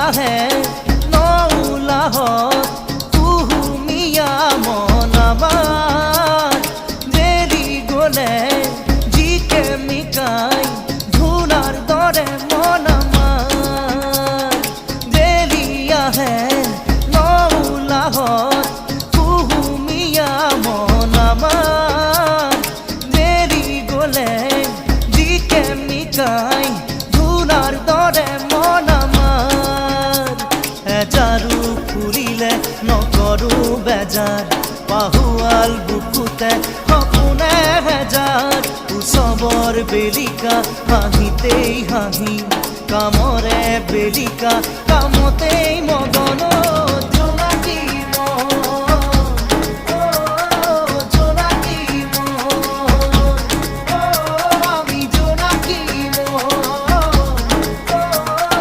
আহে নৌলাহত কুহুমিয়া মন আমার দেরি গলে জিকে মিকাই ধুলার দরে মন আমার দেরি আহে নৌলাহত কুহুমিয়া মন আমার দেরি গলে জিকে মিকাই ধুলার দরে মন আমার জারু ফুরিলে নকৰো বেজাৰ পাহুৱাল বুকুতে সপোনে হেজাৰ উৎসৱৰ বেলিকা হাঁহিতেই হাঁহি কামৰে বেলিকা কামতেই মগন